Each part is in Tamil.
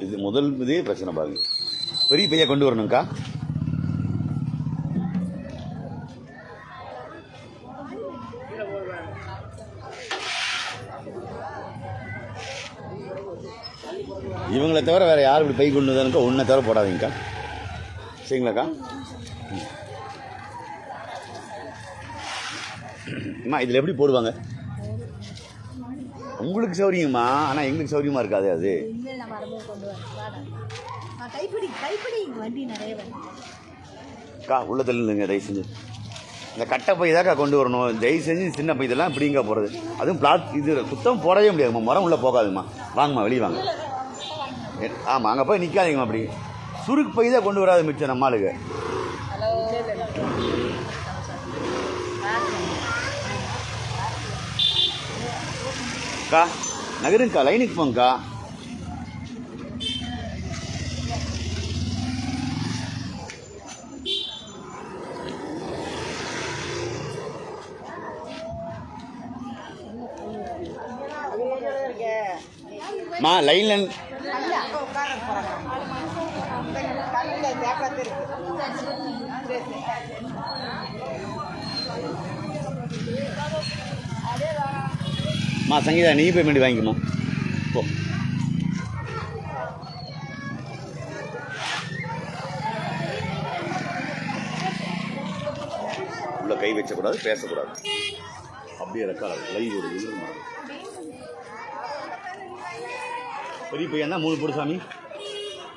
இது முதல் இதே பிரச்சனை பாருங்க. பெரிய பையா கொண்டு வரணும்க்கா. இவங்களை தவிர வேறு யார் இப்படி பை கொண்டு வந்தானுக்கா ஒன்றை தவிர போடாதீங்கக்கா. சரிங்களாக்கா? அம்மா இதில் எப்படி போடுவாங்க? உங்களுக்கு சௌரியமா? ஆனால் எங்களுக்கு சௌரியமாக இருக்காது அது. அக்கா உள்ள தள்ளுங்க தயவு செஞ்சு. இந்த கட்டை பை தாக்கா கொண்டு வரணும் தயவு செஞ்சு. சின்ன பை இதெல்லாம் இப்படிங்க போகிறது. அதுவும் இது சுத்தம் போடவே முடியாதும்மா. மரம் உள்ளே போகாதும்மா. வாங்கம்மா வெளியே வாங்க. ஆமாம் அங்கே போய் நிற்காதீங்கம்மா. அப்படி சுருக்கு பை தான் கொண்டு வராது மிச்சம் நம்மளுக்கு. அக்கா நகருங்கக்கா, லைனுக்கு போங்கக்கா. மா லைன்ல மா சங்கீதா நீ பேமெண்ட் வாங்கிக்கமா போ. உள்ள கை வச்சக்கூடாது, பேசக்கூடாது. அப்படியே ரெக்கார்ட் லைவ் ஒரு பெரிய பையன் தான் 3 போடு சாமி.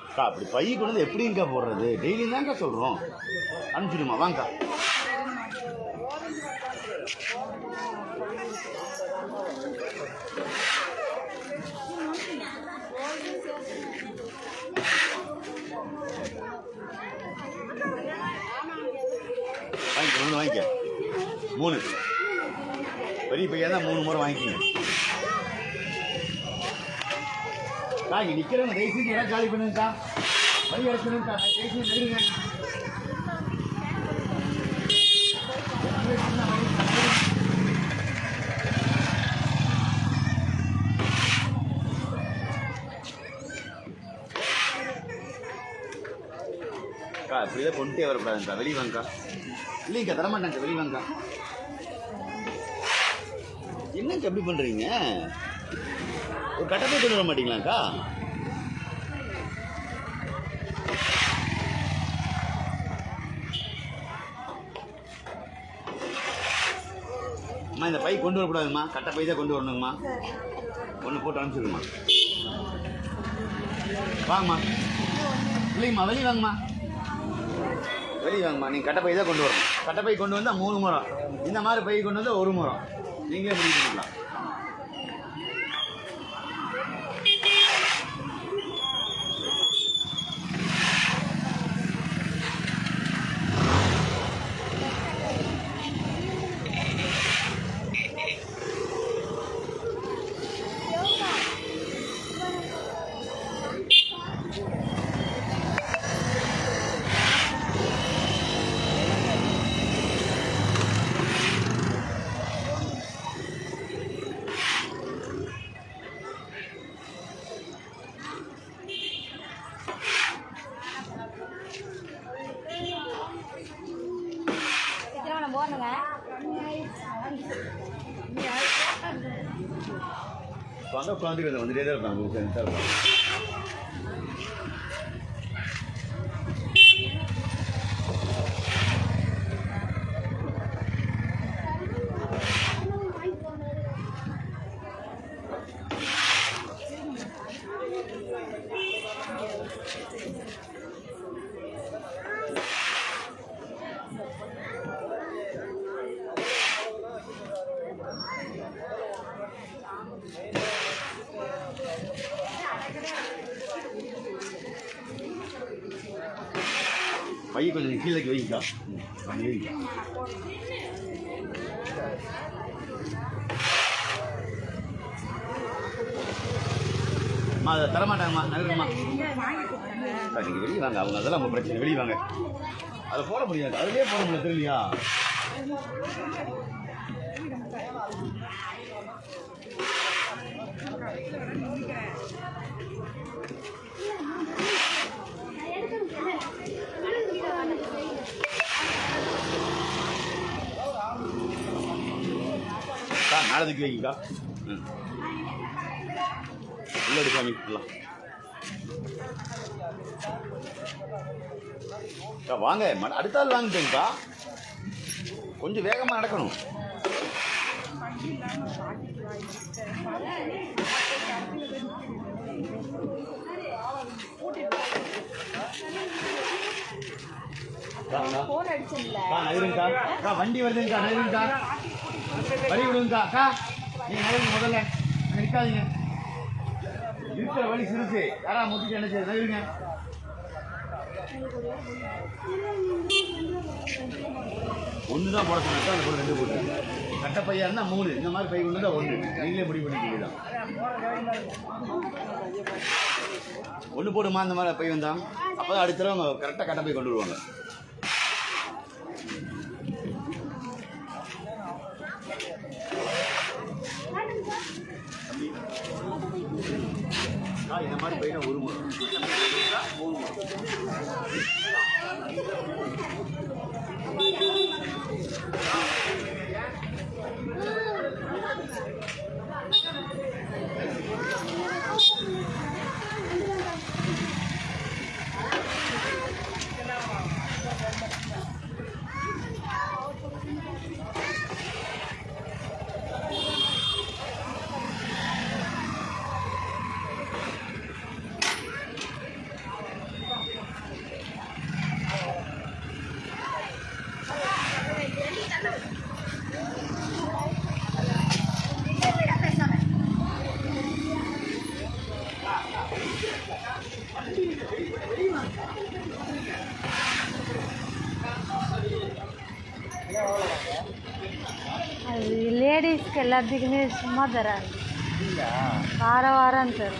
அக்கா அப்படி பை கொண்டு வந்து எப்படிங்கக்கா போடுறது? டெய்லியும் தான்க்கா சொல்கிறோம். அனுப்பிச்சிடுமா வாங்கக்கா. வாங்கிக்க 3 வாங்கிக்க. 3 பெரிய பையன் தான் 3 முறை வாங்கிக்கிங்க. இங்கே நிற்கிறவங்க தயவுசெய்து எல்லாம் காலி பண்ணுங்கக்கா. வழி அடைச்சணுங்கக்கா. தயவுசெய்து நெருங்க. அக்கா இப்படிதான் கொண்டே வரக்கூடாதுக்கா. வெளியே வாங்கக்கா. இல்லைங்கக்கா தரமாட்டேங்க்கா. வெளியே வாங்கக்கா. என்னக்கா எப்படி பண்ணுறீங்க? ஒரு கட்டப்பை கொண்டு வர மாட்டீங்களாக்கா? அம்மா இந்த பை கொண்டு வரக்கூடாதும்மா. கட்டை பை தான் கொண்டு வரணுங்கம்மா. ஒன்று போட்டு அனுப்பிச்சிடுங்கம்மா. வாங்கம்மா. இல்லைங்கம்மா வெளியே வாங்கம்மா. வெளியே வாங்கம்மா. நீங்கள் கட்டை பை தான் கொண்டு வரணும். கட்டை பை கொண்டு வந்தால் 3 முறம். இந்த மாதிரி பை கொண்டு வந்தால் 1 முறம். நீங்களே முடிவு பண்ணிக்கலாம். உட்காந்துட்டு வந்துட்டே தான் இருப்பாங்க. பைய கொஞ்சம் கீழே வைங்கக்கா. அம்மா அதை தரமாட்டாங்கம்மா. நகருங்கம்மா. நீங்கள் வெளியே வாங்க. அவங்க அதெல்லாம் உங்கள் பிரச்சனை. வெளியே வாங்க. அதை போட முடியாது. அதுலேயே போட முடியாது. தெரியலையா? மேலே தூக்கி வைக்கா. ம், உள்ள எடுக்காம வாங்க. அடுத்த ஆள் வாங்கிட்டேங்கக்கா. கொஞ்சம் வேகமாக நடக்கணும். வண்டி வருதுங்கக்கா, நகருங்கக்கா, வழி விடுங்கக்கா. அக்கா நீங்க நகருங்க, முதல்ல நிற்காதீங்க. இருக்கிற வழி சிறுசு, யாரா முட்டிட்டு என்ன செய்ய நகருங்க. ஒன்று தான் போட சொன்னா, அந்த போட 2 போட்டு. கட்ட பையா இருந்தால் 3, இந்த மாதிரி பை கொண்டு தான் 1. நீங்களே முடிவு பண்ணிக்கிட்டு தான். 1 போடுமா இந்த மாதிரி பை வந்தான். அப்போ தான் அடுத்த தடவை கரெக்டாக கட்ட பை கொண்டு வருவாங்க. இந்த மாதிரி பையனா 1 முறை 3 முறை. అది లేడీస్కి ಎಲ್ಲದಕ್ಕೂ ಸುಮ್ಮ ದರ ವಾರ ವಾರ ಅಂತಾರೆ.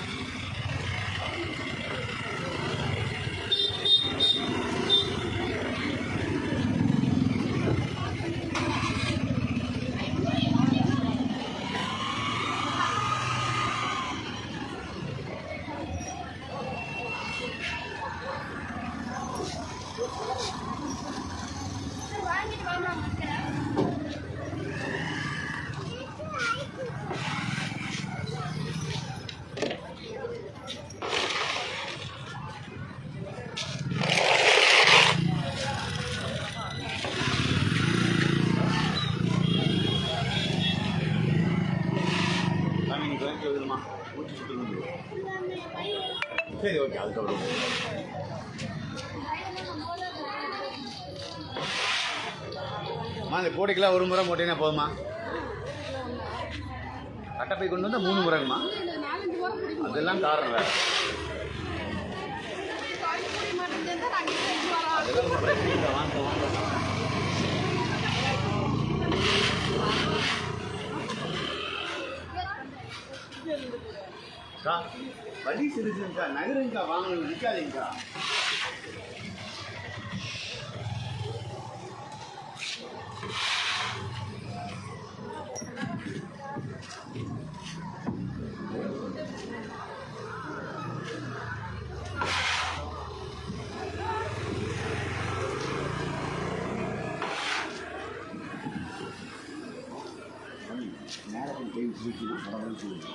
சரி, ஓகே. அதுக்கப்புறம் அந்த கோடைக்கெல்லாம் 1 முறை போட்டீங்கன்னா போதுமா? கட்டப்பை கொண்டு வந்தால் 3 முறைங்கம்மா. அதெல்லாம் காரணம் வேறு. அதெல்லாம் பிரச்சனை இல்லை. வாங்க வழி சிறுசுங்கக்கா, நகருங்கக்கா, வாங்கணும், நிற்காதீங்கக்கா. நேரத்தில் கை பிடிக்கணும், படம் சொல்லுங்க.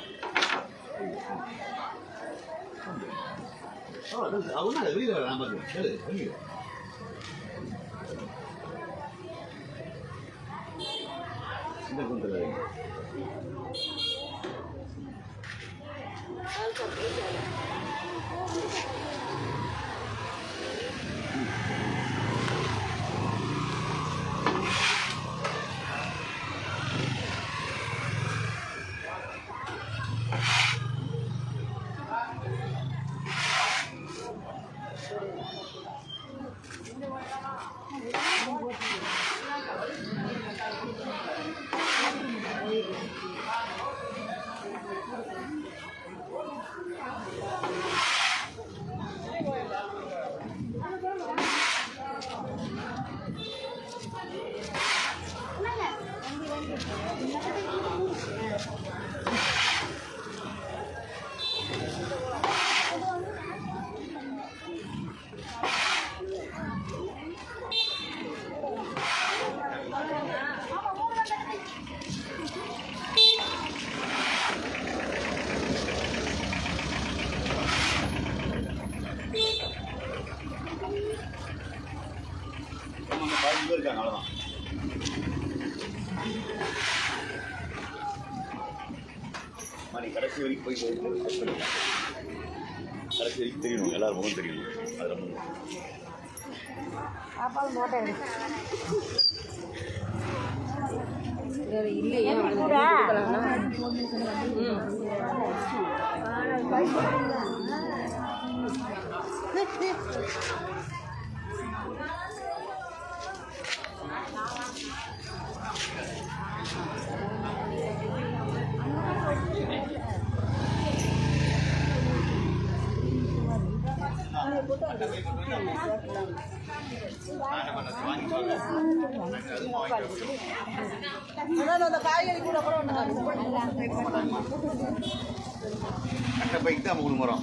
அவனா வெளியில் வர நான் பார்த்து வெளியில் இந்த கொண்டு நீ கடைசி வரைக்கும் போய் கடைசி வரைக்கும் தெரியணும், எல்லாரும் முகம் தெரியணும். அது ரொம்ப பாப்பாவும் போட்டோ எடு. இல்லையா காய்கறி கூட கட்டப்பைக்கு தான் 3 முறம்.